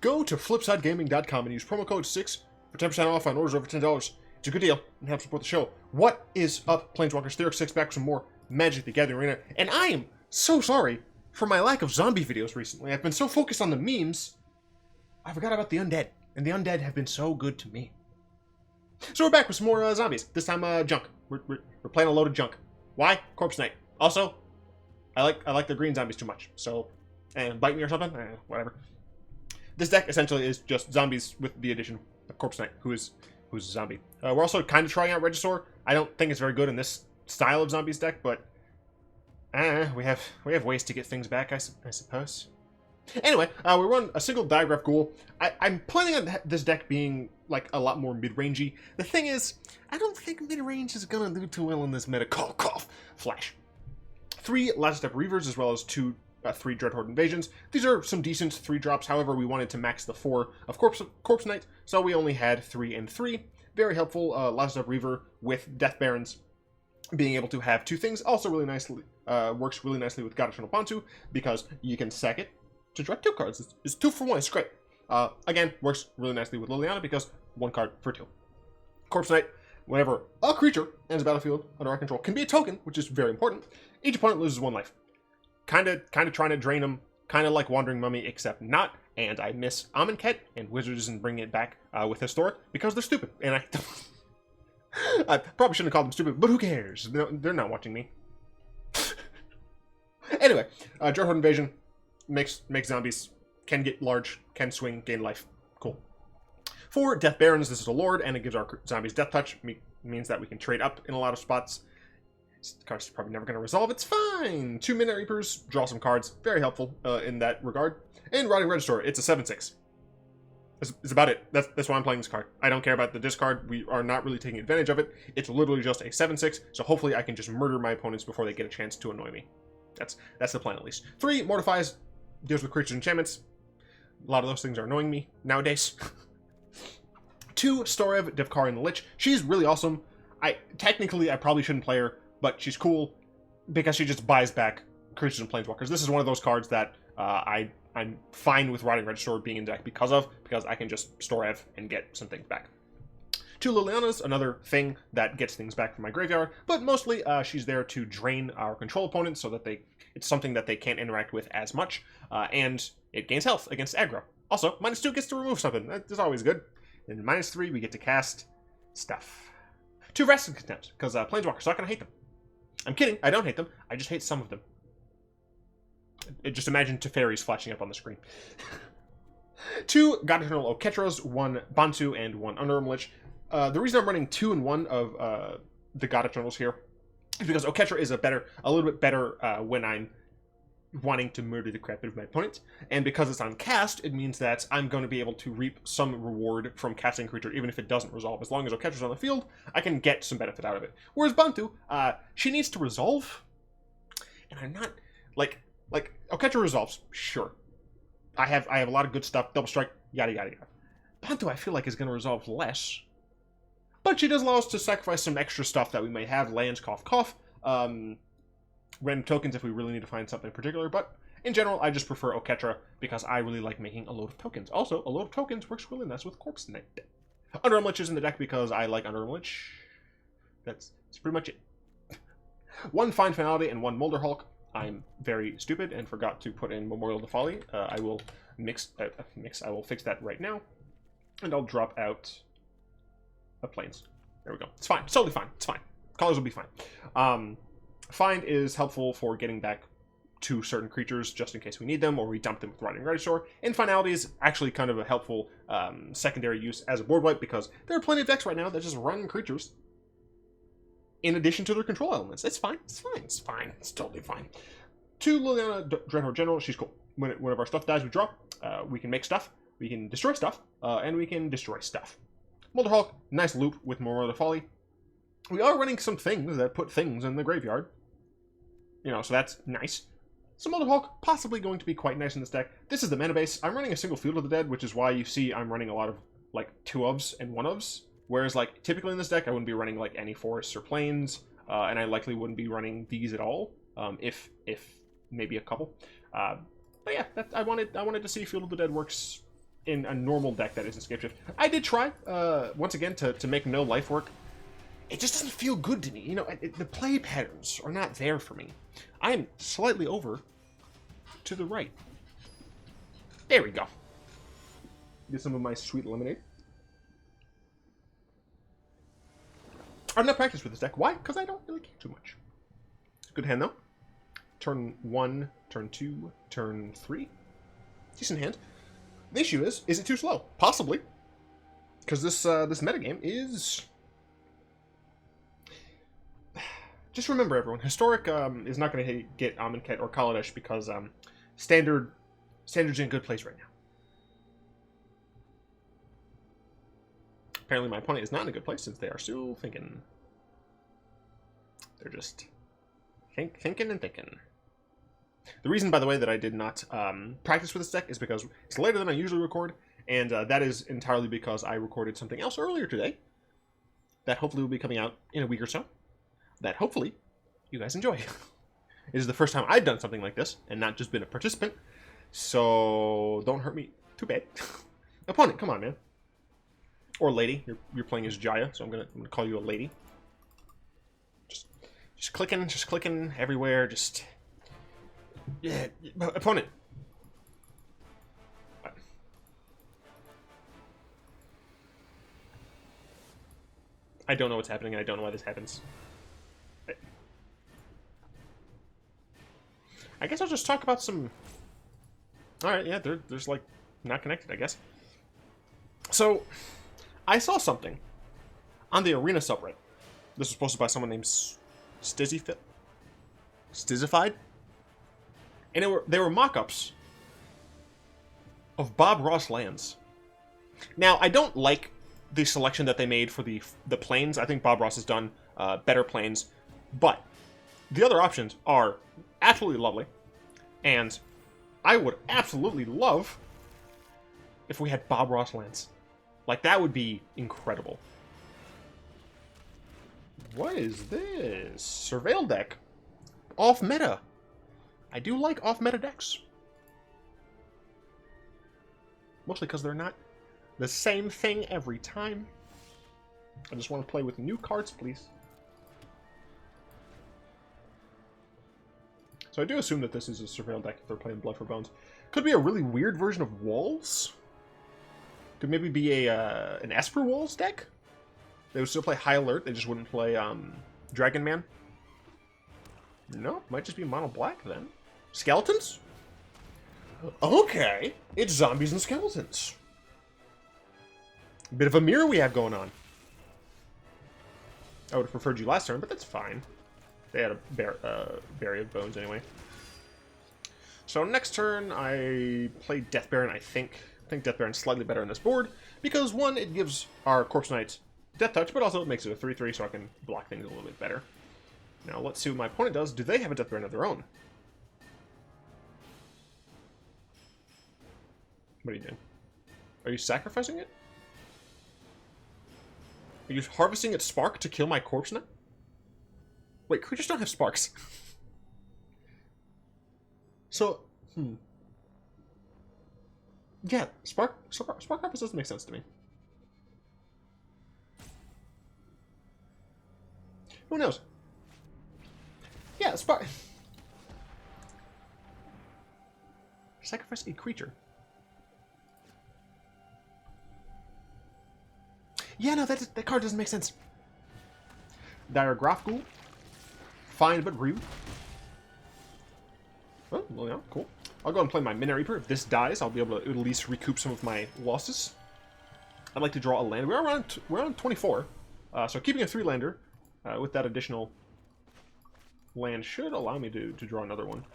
Go to flipsidegaming.com and use promo code 6 for 10% off on orders over $10. It's a good deal and helps support the show. What is up, Planeswalkers? Theorix6 back with some more Magic the Gathering Arena. And I am so sorry for my lack of zombie videos recently. I've been so focused on the memes, I forgot about the undead. And the undead have been so good to me. So we're back with some more zombies. This time, junk. We're playing a load of junk. Why? Corpse Knight. Also, I like the green zombies too much. So, and bite me or something? Whatever. This deck essentially is just zombies with the addition of Corpse Knight, who's a zombie. We're also kind of trying out Regisaur. I don't think it's very good in this style of zombies deck, but we have ways to get things back, I suppose. Anyway, we run a single Diregraf Ghoul. I'm planning on this deck being like a lot more mid-rangey. The thing is, I don't think mid-range is gonna do too well in this meta. Cough. Flash. 3 Lazotep Reavers as well as 3 Dreadhorde Invasions. These are some decent 3-drops. However, we wanted to max the 4 of Corpse Knight, so we only had 3 and 3. Very helpful. Lazotep Reaver with Death Barons being able to have 2 things also really nicely works really nicely with God-Eternal Bontu because you can sack it to draw 2 cards. It's 2 for 1. It's great. Again, works really nicely with Liliana because 1 card for 2. Corpse Knight, whenever a creature enters the battlefield under our control, can be a token, which is very important. Each opponent loses 1 life. Kind of trying to drain them, kind of like Wandering Mummy, except not. And I miss Amonkhet and Wizards isn't bringing it back with Historic because they're stupid. And I probably shouldn't have called them stupid, but who cares? They're not watching me. Anyway, Dreadhorde Invasion makes zombies, can get large, can swing, gain life. Cool. For Death Barons, this is a Lord, and it gives our zombies Death Touch. Means that we can trade up in a lot of spots. This card's probably never going to resolve. It's fine. 2 Midnight Reapers, draw some cards. Very helpful in that regard. And Rotting Regisaur, it's a 7/6. That's about it. That's why I'm playing this card. I don't care about the discard. We are not really taking advantage of it. It's literally just a 7/6, so hopefully I can just murder my opponents before they get a chance to annoy me. That's the plan, at least. 3 Mortifies, deals with creatures and enchantments. A lot of those things are annoying me nowadays. 2 Storrev, Devkarin Lich. She's really awesome. Technically, I probably shouldn't play her, but she's cool because she just buys back creatures and planeswalkers. This is one of those cards that I'm fine with Rotting Regisaur being in deck because I can just Storrev and get some things back. 2 Lilianas, another thing that gets things back from my graveyard, but mostly she's there to drain our control opponents so that it's something that they can't interact with as much, and it gains health against aggro. Also, -2 gets to remove something. That's always good. And -3, we get to cast stuff. 2 Vraska Contempt, because planeswalkers suck and I hate them. I'm kidding, I don't hate them, I just hate some of them. Just imagine Teferis flashing up on the screen. 2 God-Eternal Oketras, 1 Bontu, and 1 Underrealm Lich. The reason I'm running 2 and 1 of the God-Eternals here is because Oketra is a little bit better when I'm wanting to murder the crap out of my opponent, and because it's on cast, it means that I'm going to be able to reap some reward from casting a creature, even if it doesn't resolve. As long as Oketra's on the field, I can get some benefit out of it. Whereas Bontu, she needs to resolve, and I'm not like Oketra resolves, sure. I have a lot of good stuff, double strike, yada yada yada. Bontu, I feel like, is going to resolve less, but she does allow us to sacrifice some extra stuff that we might have. Lands, cough. Random tokens if we really need to find something particular, but in general, I just prefer Oketra because I really like making a load of tokens. Also, a load of tokens works really nice with Corpse Knight. Underrealm Lich is in the deck because I like Underrealm Lich. That's pretty much it. 1 Finality and 1 Molderhulk. I'm very stupid and forgot to put in Memorial to Folly. I will I will fix that right now, and I'll drop out a Plains. There we go. It's fine. It's totally fine. It's fine. Colors will be fine. Find is helpful for getting back 2 certain creatures just in case we need them, or we dump them with Rotting Regisaur. And Finality is actually kind of a helpful secondary use as a board wipe because there are plenty of decks right now that just run creatures in addition to their control elements. It's fine. It's fine. It's fine. It's totally fine. 2 Liliana Dreadhorde General. She's cool. When one of our stuff dies, we draw. We can make stuff. We can destroy stuff. And we can destroy stuff. Molderhulk, nice loop with Memorial to Folly. We are running some things that put things in the graveyard. So that's nice. So Molderhulk possibly going to be quite nice in this deck. This is the mana base. I'm running a single Field of the Dead, which is why you see I'm running a lot of, 2-ofs and 1-ofs. Whereas, typically in this deck, I wouldn't be running, any forests or plains. And I likely wouldn't be running these at all. If maybe a couple. But yeah, I wanted to see Field of the Dead works in a normal deck that isn't Scapeshift. I did try, once again, to make no life work. It just doesn't feel good to me. You know, the play patterns are not there for me. I am slightly over to the right. There we go. Get some of my sweet lemonade. I've not practiced with this deck. Why? Because I don't really care too much. Good hand, though. Turn 1, turn 2, turn 3. Decent hand. The issue is it too slow? Possibly. Because this metagame is... Just remember, everyone, Historic is not going to get Amonkhet or Kaladesh because Standard's in a good place right now. Apparently my opponent is not in a good place since they are still thinking. They're just thinking and thinking. The reason, by the way, that I did not practice with this deck is because it's later than I usually record, and that is entirely because I recorded something else earlier today that hopefully will be coming out in a week or so, that hopefully you guys enjoy. It is the first time I've done something like this, and not just been a participant, so don't hurt me too bad. Opponent, come on, man. Or lady. You're playing as Jaya, so I'm gonna call you a lady. Just clicking everywhere, just... Yeah, opponent. I don't know what's happening, and I don't know why this happens. I guess I'll just talk about some... Alright, yeah, there's like, not connected, I guess. So, I saw something on the Arena subreddit. This was posted by someone named Stizified? And they were mock-ups of Bob Ross lands. Now, I don't like the selection that they made for the planes. I think Bob Ross has done better planes. But the other options are absolutely lovely. And I would absolutely love if we had Bob Ross lands. Like, that would be incredible. What is this? Surveil deck. Off meta. I do like off meta decks. Mostly because they're not the same thing every time. I just want to play with new cards, please. So I do assume that this is a Surveil deck if they're playing Blood for Bones. Could be a really weird version of Walls. Could maybe be an Esper Walls deck. They would still play High Alert, they just wouldn't play Dragon Man. No, might just be mono black then. Skeletons? Okay, it's zombies and skeletons. Bit of a mirror we have going on. I would have preferred you last turn, but that's fine. They had a Berry of Bones anyway. So next turn, I play Death Baron, I think. I think Death Baron's slightly better on this board, because one, it gives our Corpse Knights Death Touch, but also it makes it a 3/3, so I can block things a little bit better. Now, let's see what my opponent does. Do they have a Death Baron of their own? What are you doing? Are you sacrificing it? Are you harvesting its spark to kill my Corpse Knight? Wait, creatures don't have sparks. So, yeah, spark harvest doesn't make sense to me. Who knows? Yeah, spark. Sacrifice a creature. Yeah, no, that card doesn't make sense. Diregraf Ghoul. Fine, but rude. Oh, well, yeah, cool. I'll go and play my Mina Reaper. If this dies, I'll be able to at least recoup some of my losses. I'd like to draw a land. We're on 24. So keeping a 3-lander with that additional land should allow me to draw another one.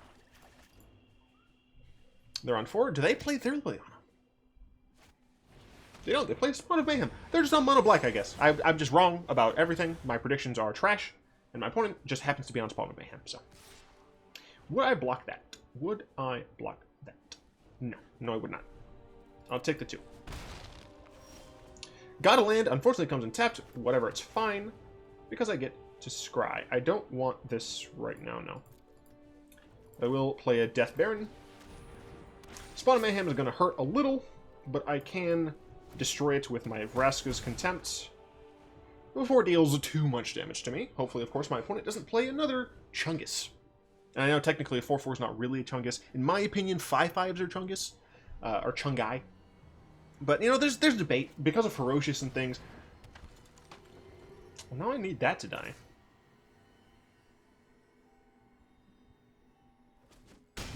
They're on 4. Do they play their Liliana? They don't. They play Spawn of Mayhem. They're just on mono black, I guess. I'm just wrong about everything. My predictions are trash, and my opponent just happens to be on Spawn of Mayhem. So, would I block that? Would I block that? No. No, I would not. I'll take the 2. Got a land. Unfortunately, comes in tapped. Whatever, it's fine. Because I get to scry. I don't want this right now, no. I will play a Death Baron. Spawn of Mayhem is going to hurt a little. but I can destroy it with my Vraska's Contempt before it deals too much damage to me. Hopefully, of course, my opponent doesn't play another Chungus. And I know technically a 4/4 is not really a Chungus. In my opinion, 5/5s are Chungus, or Chungai. But, you know, there's debate because of Ferocious and things. Well, now I need that to die.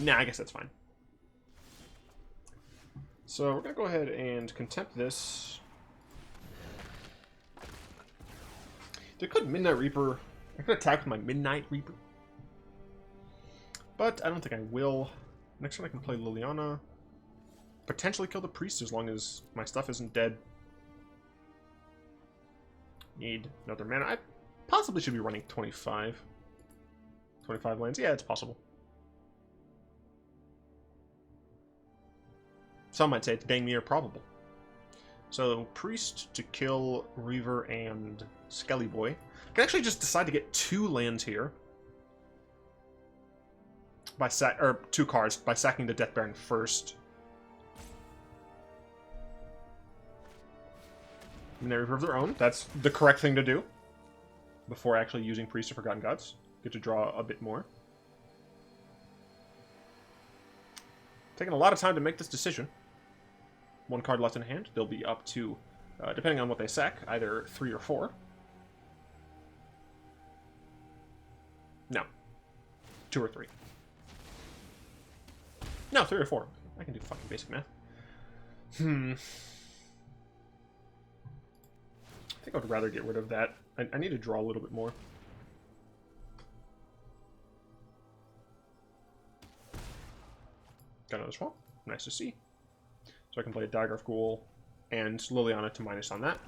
Nah, I guess that's fine. So we're going to go ahead and Contempt this. They could Midnight Reaper. I could attack with my Midnight Reaper. But I don't think I will. Next turn I can play Liliana. Potentially kill the priest as long as my stuff isn't dead. Need another mana. I possibly should be running 25. 25 lands. Yeah, it's possible. Some might say it's dang near probable. So, Priest to kill Reaver and Skelly Boy. I can actually just decide to get 2 lands here. By 2 cards by sacking the Devkarin first. And they reserve their own. That's the correct thing to do. Before actually using Priest of Forgotten Gods. Get to draw a bit more. Taking a lot of time to make this decision. 1 card left in hand. They'll be up to, depending on what they sack, either 3 or 4. No. 2 or 3. No, 3 or 4. I can do fucking basic math. I think I would rather get rid of that. I need to draw a little bit more. Got another swamp. Nice to see. So I can play a Diregraf Ghoul and Liliana to minus on that.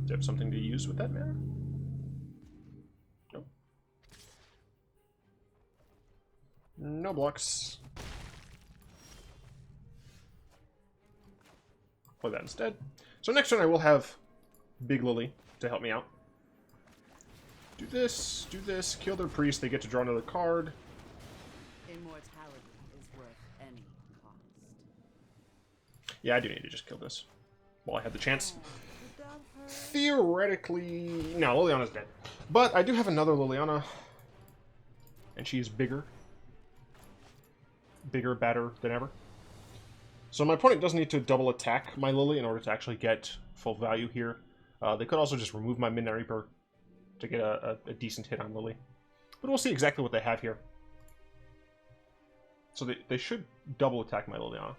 Do you have something to use with that mana? Nope. No blocks. Play that instead. So next turn I will have Big Lily to help me out. Do this, kill their priest, they get to draw another card. Immortality is worth any cost. Yeah, I do need to just kill this while I have the chance. Theoretically... No, Liliana's dead. But I do have another Liliana. And she's bigger. Bigger, badder than ever. So my opponent does need to double attack my Lily in order to actually get full value here. They could also just remove my Midnight Reaper to get a decent hit on Lily. But we'll see exactly what they have here. So they should double attack my Liliana.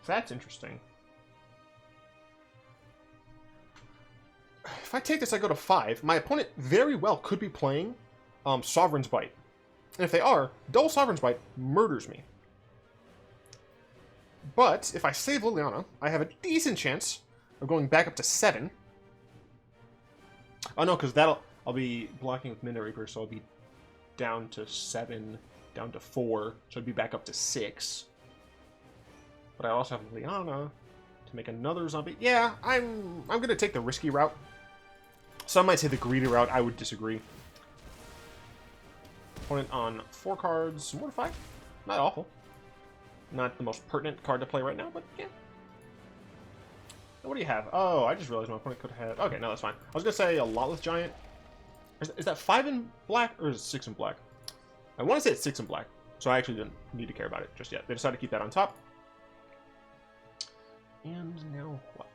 That's interesting. If I take this, I go to 5. My opponent very well could be playing Sovereign's Bite. And if they are, double Sovereign's Bite murders me. But if I save Liliana, I have a decent chance of going back up to 7. Oh no, because I'll be blocking with Midnight Reaper, so I'll be down to 7, down to 4, so I'd be back up to 6. But I also have Liliana to make another zombie. Yeah, I'm gonna take the risky route. Some might say the greedy route. I would disagree. Opponent on 4 cards. Mortify. Not awful. Not the most pertinent card to play right now, but yeah. What do you have? Oh, I just realized my opponent could have... Okay, no, that's fine. I was going to say a Lotless Giant. Is that 5 in black, or is it 6 in black? I want to say it's 6 in black, so I actually didn't need to care about it just yet. They decided to keep that on top. And now what?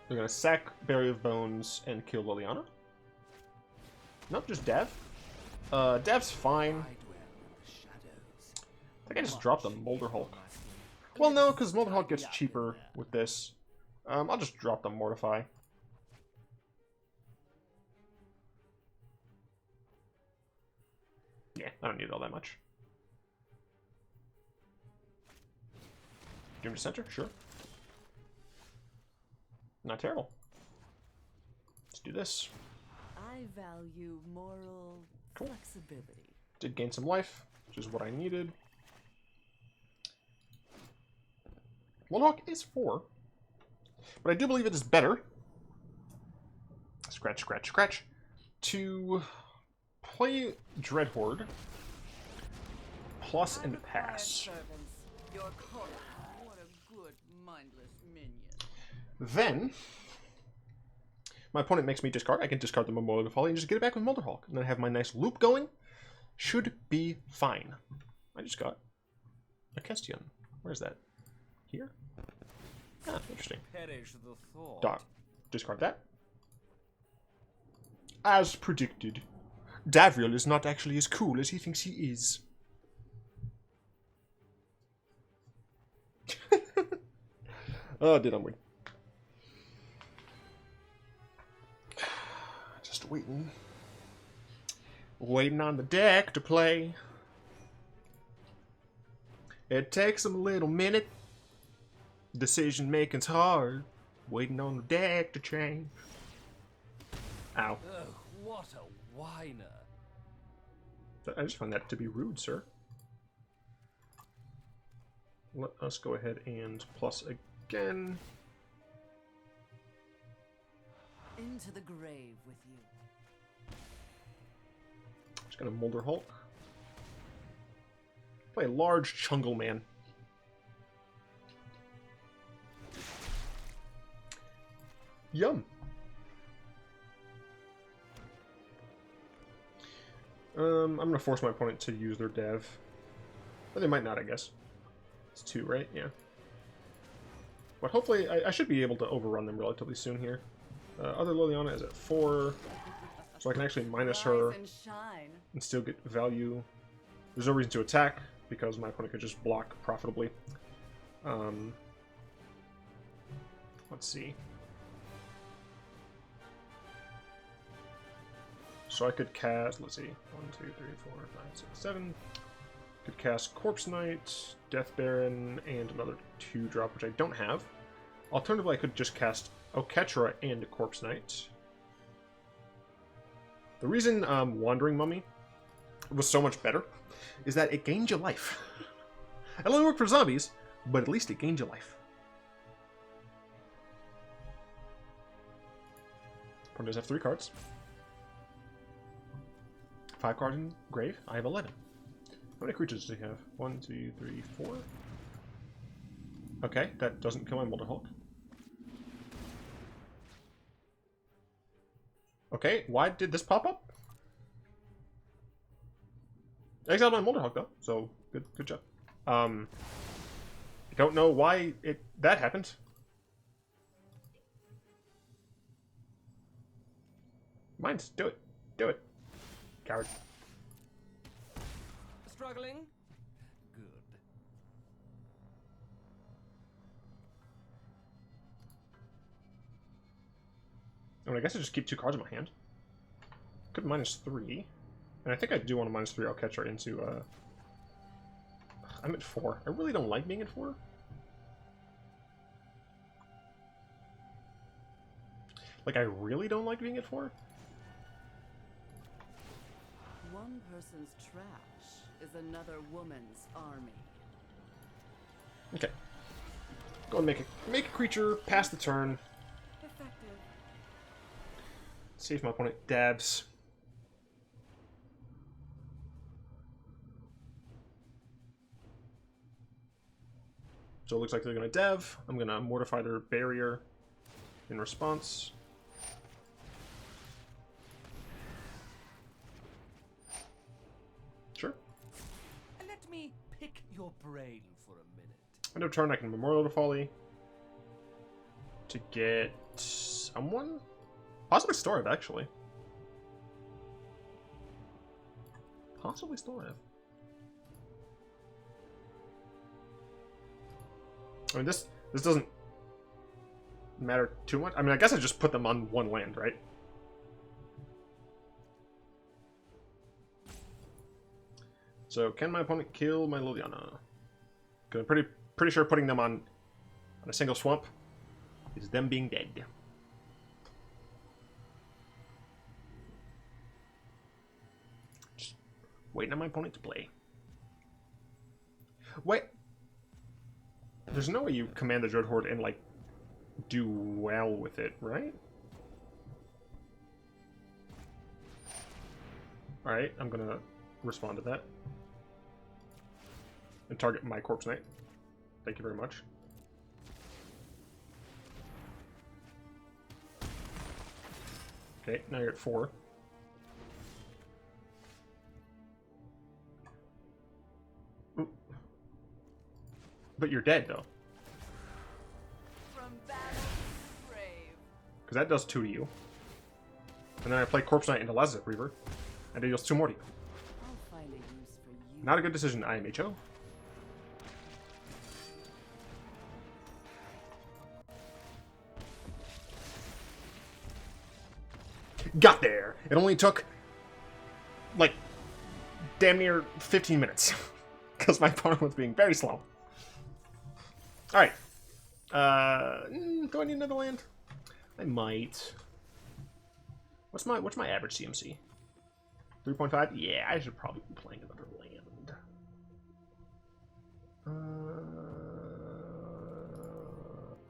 They're going to sack Barrier of Bones and kill Liliana. Nope, just Dev. Dev's fine. I think I just dropped the Molderhulk. Well, no, because Molderhulk gets cheaper with this. I'll just drop the Mortify. Yeah, I don't need all that much. Doom to center? Sure. Not terrible. Let's do this. I value moral flexibility. Did gain some life, which is what I needed. Molderhulk is 4. But I do believe it is better. Scratch, scratch, scratch. To play Dreadhorde plus and pass. Your call. What a good, mindless minion. Then, my opponent makes me discard. I can discard the Memorial Folly and just get it back with Molderhulk. And then I have my nice loop going. Should be fine. I just got a Kestion. Where's that? Here? Ah, interesting. Discard that. As predicted, Davriel is not actually as cool as he thinks he is. Oh, did I win? Just waiting. Waiting on the deck to play. It takes them a little minute. Decision making's hard. Waiting on the deck to change. Ow. Ugh, what a whiner. I just find that to be rude, sir. Let us go ahead and plus again. Into the grave with you. Just gonna Molderhulk. Play a large Chungle Man. Yum. I'm gonna force my opponent to use their dev. But they might not, I guess. It's 2, right? Yeah. But hopefully, I should be able to overrun them relatively soon here. Other Liliana is at 4. So I can actually minus her and still get value. There's no reason to attack, because my opponent could just block profitably. Let's see. So I could cast, let's see, 1, 2, 3, 4, 5, 6, 7. Could cast Corpse Knight, Death Baron, and another 2-drop, which I don't have. Alternatively, I could just cast Oketra and Corpse Knight. The reason Wandering Mummy was so much better is that it gained you life. It only worked for zombies, but at least it gained you life. Opponent does have 3 cards. 5 cards in grave. I have 11. How many creatures do you have? 1, 2, 3, 4. Okay, that doesn't kill my Molderhulk. Okay, why did this pop up? I exiled my Molderhulk though, so good job. I don't know why that happened. Mines, do it. Do it. Coward. Struggling? Good. I mean, I guess I just keep 2 cards in my hand. Could -3. And I think I do want to -3 Oketra into, I'm at 4. I really don't like being at 4. Like, I really don't like being at 4. One person's trash is another woman's army. Okay. Go and make a creature, pass the turn. Effective. See if my opponent dabs. So it looks like they're going to dev. I'm going to mortify their barrier in response. Sure. Let me pick your brain for a minute. End of turn, I can Memorial to Folly to get someone? Possibly Storrev, actually. Possibly Storrev. I mean, this doesn't matter too much. I mean, I guess I just put them on 1 land, right? So, can my opponent kill my Liliana? Because I'm pretty sure putting them on a single swamp is them being dead. Just waiting on my opponent to play. Wait. There's no way you command the Dreadhorde and, like, do well with it, right? Alright, I'm gonna respond to that. And target my Corpse Knight. Thank you very much. Okay, now you're at 4. Ooh. But you're dead, though. From battle to grave. Because that does 2 to you. And then I play Corpse Knight into Lazotep Reaver, and it deals 2 more to you. I'll find a use for you. Not a good decision, IMHO. Got there! It only took, like, damn near 15 minutes. Because my opponent was being very slow. Alright. Do I need another land? I might. What's my average CMC? 3.5? Yeah, I should probably be playing another land.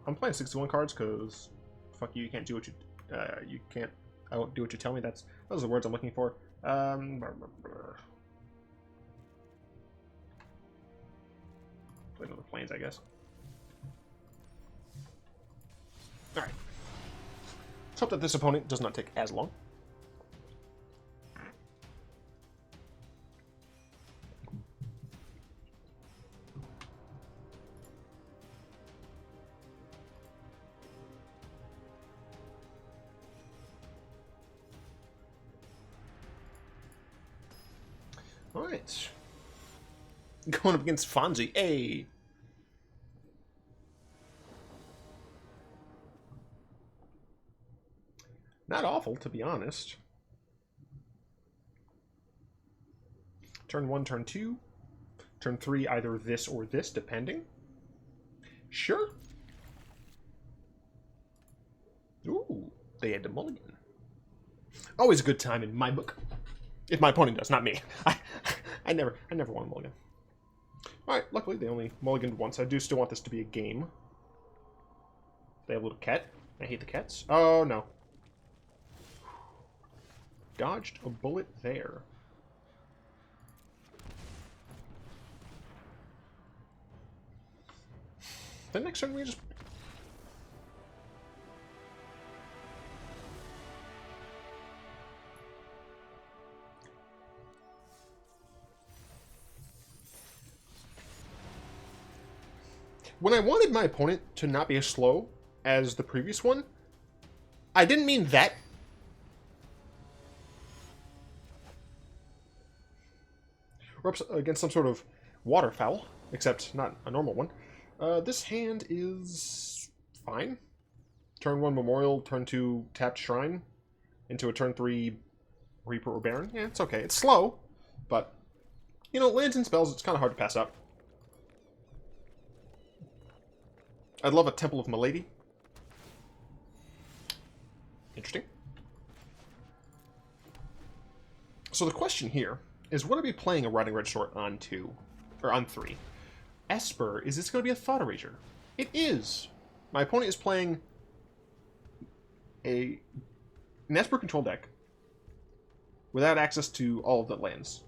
I'm playing 61 cards because fuck you, you can't do what you can't. I won't do what you tell me. Those are the words I'm looking for. Play another planes, I guess. All right. Let's hope that this opponent does not take as long. Alright. Going up against Fonzie. Hey! Not awful, to be honest. Turn 1, turn 2. Turn 3, either this or this, depending. Sure. Ooh, they had the mulligan. Always a good time in my book. If my opponent does, not me. I never want a mulligan. Alright, luckily they only mulliganed once. I do still want this to be a game. They have a little cat. I hate the cats. Oh, no. Dodged a bullet there. The next turn we just... When I wanted my opponent to not be as slow as the previous one, I didn't mean that. We're up against some sort of waterfowl, except not a normal one. This hand is fine. Turn 1 Memorial, turn 2 tapped Shrine, into a turn 3 Reaper or Baron. Yeah, it's okay. It's slow, but, you know, lands and spells, it's kind of hard to pass up. I'd love a Temple of Malady. Interesting. So the question here is, would I be playing a Rotting Regisaur on 2? Or on 3? Esper, is this going to be a Thought Erasure? It is! My opponent is playing an Esper control deck without access to all of the lands.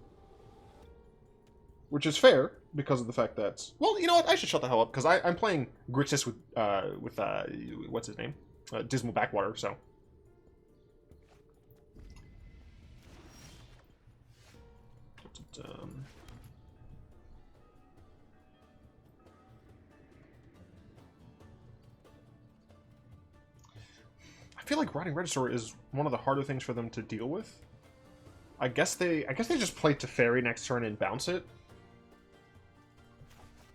Which is fair, because of the fact that... Well, you know what? I should shut the hell up, because I'm playing Grixis with what's his name? Dismal Backwater, so... I feel like Rotting Regisaur is one of the harder things for them to deal with. I guess they just play Teferi next turn and bounce it.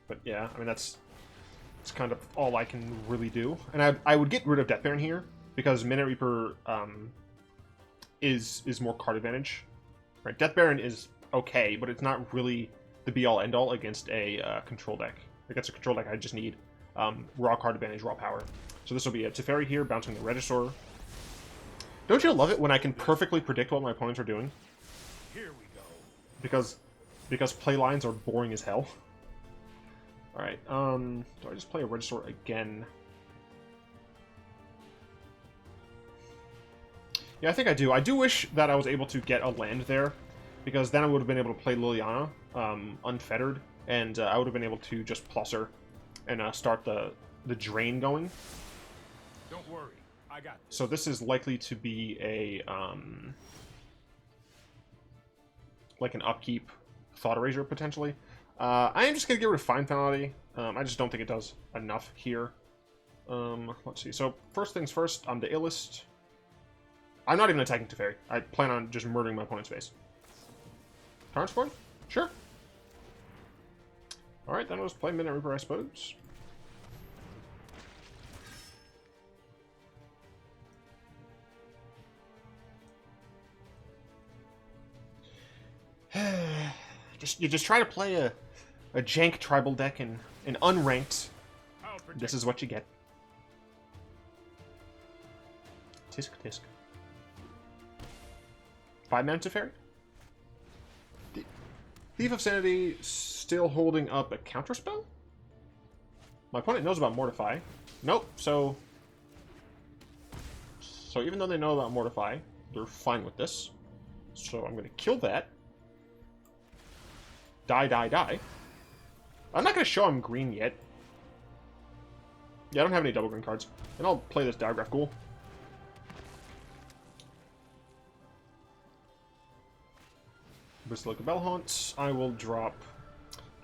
But yeah, I mean that's kind of all I can really do. And I would get rid of Devkarin here because Minute Reaper is more card advantage. Right, Death Baron is okay, but it's not really the be-all end-all against a control deck. Against a control deck, I just need raw card advantage, raw power. So this will be a Teferi here, bouncing the Regisaur. Don't you love it when I can perfectly predict what my opponents are doing? Here we go. Because play lines are boring as hell. Alright, do I just play a Regisaur again? Yeah, I think I do. I do wish that I was able to get a land there, because then I would have been able to play Liliana, unfettered, and I would have been able to just plus her and start the drain going. Don't worry, I got this. So this is likely to be a, like an upkeep Thought Erasure, potentially. I am just going to get rid of Finality. I just don't think it does enough here. Let's see. So, first things first, I'm the illest. I'm not even attacking Teferi. I plan on just murdering my opponent's face. Tarn Spawn? Sure. Alright, then I'll just play Midnight Reaper, I suppose. You just try to play a jank tribal deck in unranked. This is what you get. Tisk tisk. 5-mana Teferi? Thief of Sanity still holding up a counterspell? My opponent knows about Mortify. Nope, so even though they know about Mortify, they're fine with this. So I'm gonna kill that. Die, die, die. I'm not gonna show him green yet. Yeah, I don't have any double green cards. And I'll play this Diregraf Ghoul. Basilica Bellhaunt. I will drop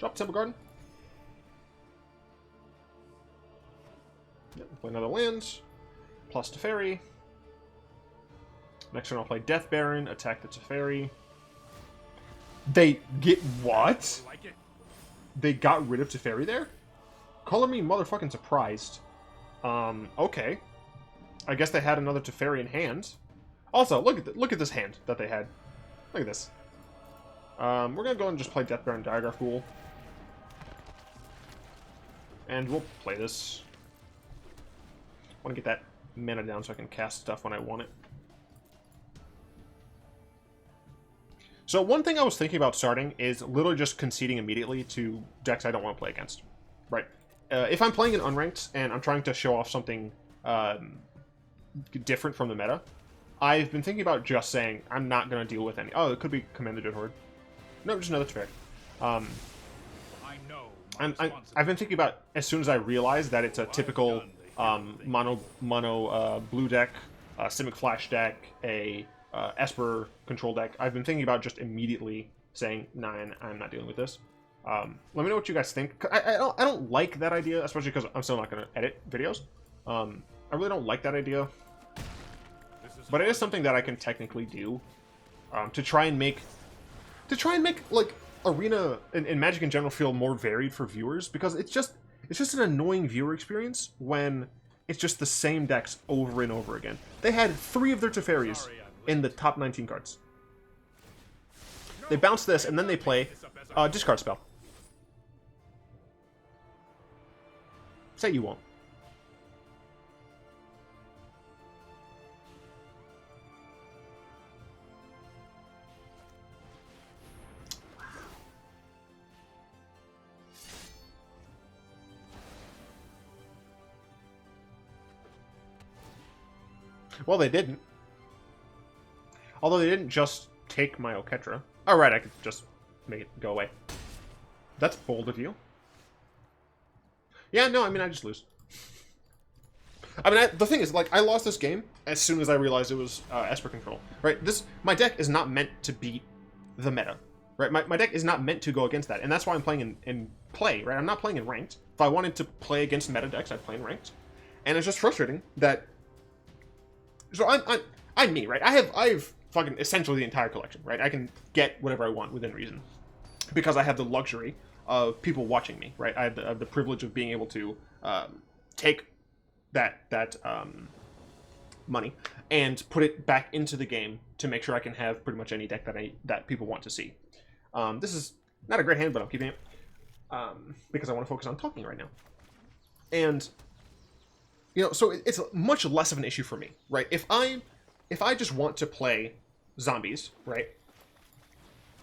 Temple Garden. Yep, play another land. Plus Teferi. Next turn I'll play Death Baron, attack the Teferi. They get what? Like it? They got rid of Teferi there? Color me motherfucking surprised. Okay. I guess they had another Teferi in hand. Also, look at this hand that they had. Look at this. We're gonna go and just play Death Baron Diregraf Ghoul. And we'll play this. I want to get that mana down so I can cast stuff when I want it. So one thing I was thinking about starting is literally just conceding immediately to decks I don't want to play against. Right? If I'm playing in unranked and I'm trying to show off something different from the meta, I've been thinking about just saying I'm not going to deal with any... Oh, it could be Command the Dreadhorde. No, just another Teferi. I know. I've been thinking about, as soon as I realize that it's a typical mono blue deck, Simic Flash deck, a Esper control deck, I've been thinking about just immediately saying, nah, I'm not dealing with this. Let me know what you guys think. I don't like that idea, especially because I'm still not going to edit videos. I really don't like that idea. But it is something that I can technically do to try and make like Arena and Magic in general feel more varied for viewers, because it's just an annoying viewer experience when it's just the same decks over and over again. They had 3 of their Teferis in the top 19 cards. They bounce this and then they play discard spell. Say you won't. Well, they didn't. Although they didn't just take my Oketra. Oh, right, I could just make it go away. That's bold of you. Yeah, no, I mean, I just lose. I mean, the thing is, like, I lost this game as soon as I realized it was Esper control. Right? My deck is not meant to beat the meta. Right? My deck is not meant to go against that. And that's why I'm playing in play, right? I'm not playing in ranked. If I wanted to play against meta decks, I'd play in ranked. And it's just frustrating that... So I'm me, right? I've fucking essentially the entire collection, right? I can get whatever I want within reason, because I have the luxury of people watching me, right? I have the privilege of being able to take that money and put it back into the game to make sure I can have pretty much any deck that people want to see. This is not a great hand, but I'm keeping it because I want to focus on talking right now. And you know, so it's much less of an issue for me, right? If I just want to play zombies, right,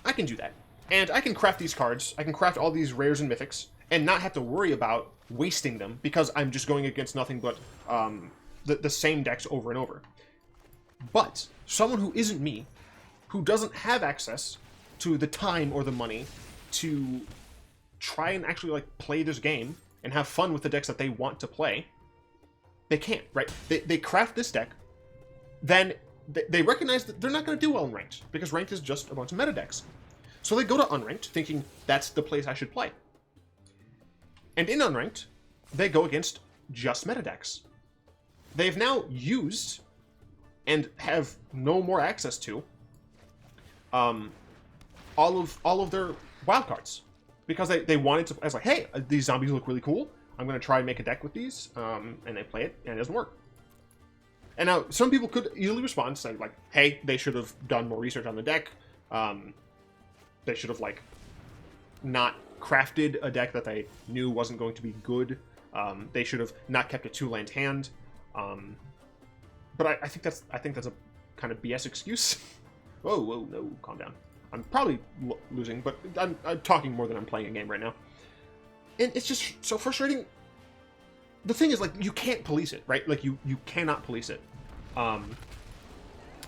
I can do that. And I can craft these cards, I can craft all these rares and mythics, and not have to worry about wasting them because I'm just going against nothing but the same decks over and over. But someone who isn't me, who doesn't have access to the time or the money to try and actually like play this game and have fun with the decks that they want to play, they can't, right? They craft this deck, then they recognize that they're not going to do well in Ranked, because Ranked is just a bunch of meta decks. So they go to Unranked, thinking that's the place I should play. And in Unranked, they go against just meta decks. They've now used, and have no more access to, all of their wildcards. Because they wanted to, I was like, hey, these zombies look really cool. I'm going to try and make a deck with these. And they play it, and it doesn't work. And now, some people could easily respond, saying, like, hey, they should have done more research on the deck. They should have, like, not crafted a deck that they knew wasn't going to be good. They should have not kept a 2-land hand. But I think that's a kind of BS excuse. Whoa, no, calm down. I'm probably losing, but I'm talking more than I'm playing a game right now. And it's just so frustrating. The thing is, like, you can't police it, right? Like, you cannot police it.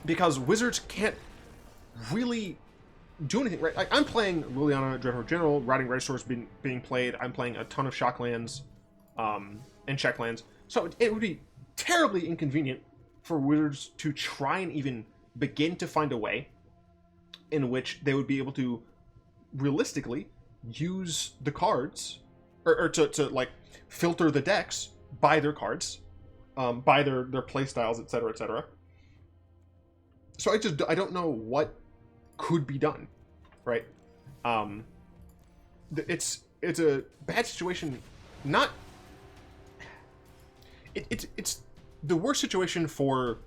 Because Wizards can't really do anything, right? Like, I'm playing Liliana, Dreadhorde General, Rotting Regisaur is being played. I'm playing a ton of Shocklands, and Checklands. So it would be terribly inconvenient for Wizards to try and even begin to find a way in which they would be able to realistically use the cards, or to like filter the decks by their cards, by their play styles, etc., etc. So I don't know what could be done, right? It's a bad situation. It's the worst situation for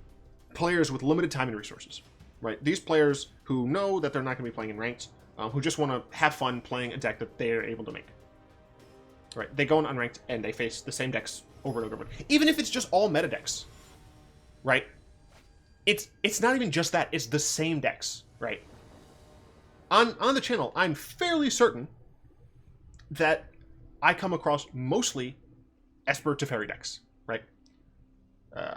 players with limited time and resources, right? These players who know that they're not going to be playing in Ranked, who just want to have fun playing a deck that they are able to make. Right? They go in Unranked and they face the same decks over and over again. Even if it's just all meta decks, right? It's not even just that. It's the same decks, right? On the channel, I'm fairly certain that I come across mostly Esper Teferi decks, right?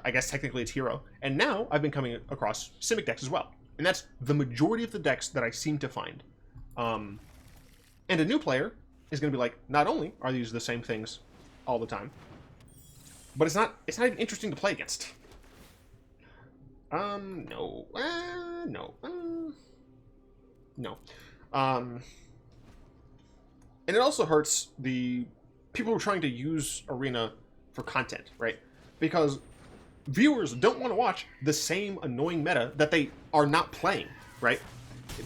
I guess technically it's Hero. And now I've been coming across Simic decks as well. And that's the majority of the decks that I seem to find. And a new player is going to be like, not only are these the same things all the time, but it's not even interesting to play against. No. And it also hurts the people who are trying to use Arena for content, right? Because viewers don't want to watch the same annoying meta that they are not playing, right?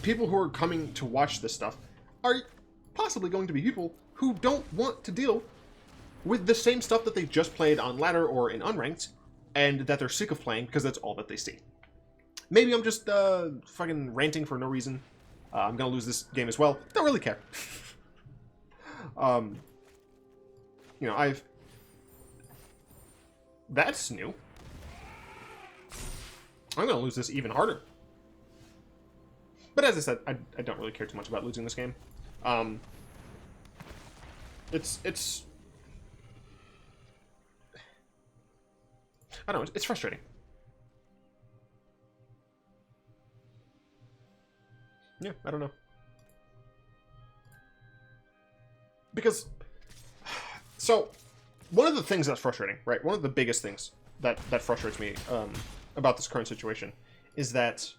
People who are coming to watch this stuff are possibly going to be people who don't want to deal with the same stuff that they just played on ladder or in unranked, and that they're sick of playing because that's all that they see. Maybe I'm just fucking ranting for no reason. I'm gonna lose this game as well. Don't really care. You know, that's new. I'm gonna lose this even harder. But as I said, I don't really care too much about losing this game. It's I don't know, it's frustrating. Yeah, I don't know. Because, so, one of the things that's frustrating, right? One of the biggest things that frustrates me about this current situation is that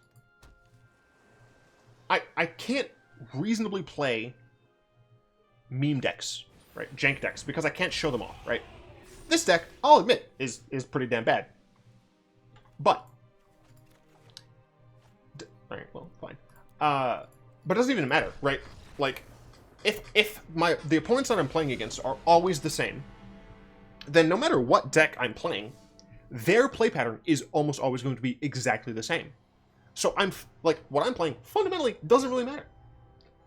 I can't reasonably play meme decks, right? Jank decks, because I can't show them off, right? This deck, I'll admit, is pretty damn bad. But, alright, well, fine. But it doesn't even matter, right? Like, if the opponents that I'm playing against are always the same, then no matter what deck I'm playing, their play pattern is almost always going to be exactly the same. So what I'm playing fundamentally doesn't really matter,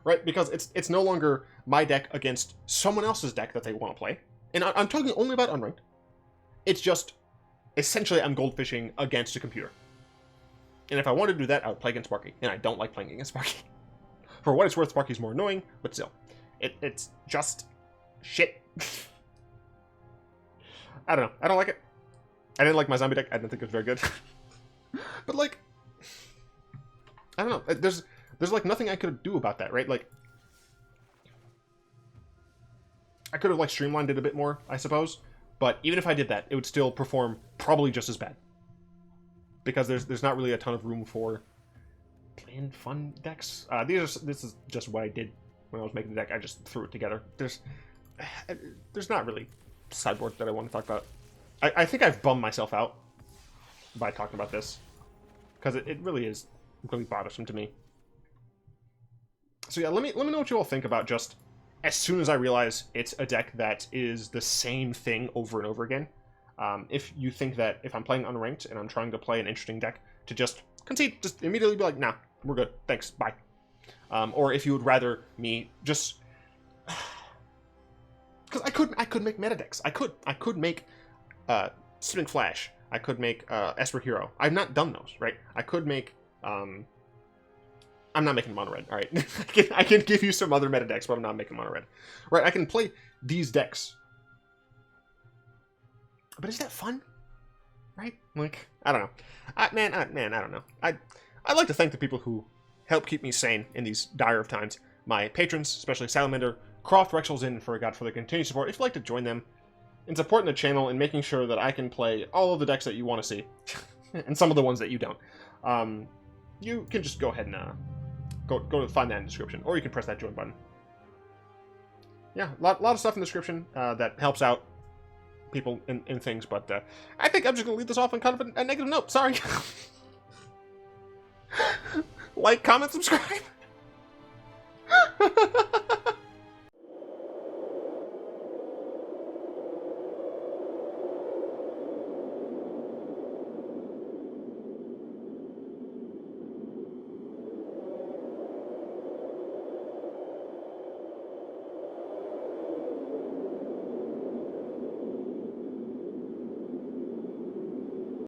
right? Because it's no longer my deck against someone else's deck that they want to play. And I'm talking only about Unranked. It's just, essentially, I'm goldfishing against a computer. And if I wanted to do that, I would play against Sparky. And I don't like playing against Sparky. For what it's worth, Sparky's more annoying, but still. It's just Shit. I don't know. I don't like it. I didn't like my zombie deck. I didn't think it was very good. But, like, I don't know. There's like, nothing I could do about that, right? Like, I could have, like, streamlined it a bit more, I suppose. But even if I did that, it would still perform probably just as bad. Because there's not really a ton of room for plain fun decks. This is just what I did when I was making the deck. I just threw it together. There's not really sideboard that I want to talk about. I think I've bummed myself out by talking about this, because it really is really bothersome to me. So yeah, let me know what you all think about just as soon as I realize it's a deck that is the same thing over and over again. If you think that if I'm playing unranked and I'm trying to play an interesting deck, to just concede, just immediately be like, nah, we're good, thanks, bye. Or if you would rather me just... Because I could make meta decks. I could make Spinning Flash. I could make Esper Hero. I've not done those, right? I could make... I'm not making mono red, alright? I can give you some other meta decks, but I'm not making mono red. Right, I can play these decks. But is that fun? Right? Like, I don't know. Man, I don't know. I'd like to thank the people who help keep me sane in these dire of times. My patrons, especially Salamander, Croft, Rexels in for God for the continued support. If you'd like to join them in supporting the channel and making sure that I can play all of the decks that you want to see, and some of the ones that you don't, you can just go ahead and go find that in the description, or you can press that join button. Yeah, a lot of stuff in the description that helps out people in things, but I think I'm just gonna leave this off on kind of a negative note. Sorry. Like, comment, subscribe.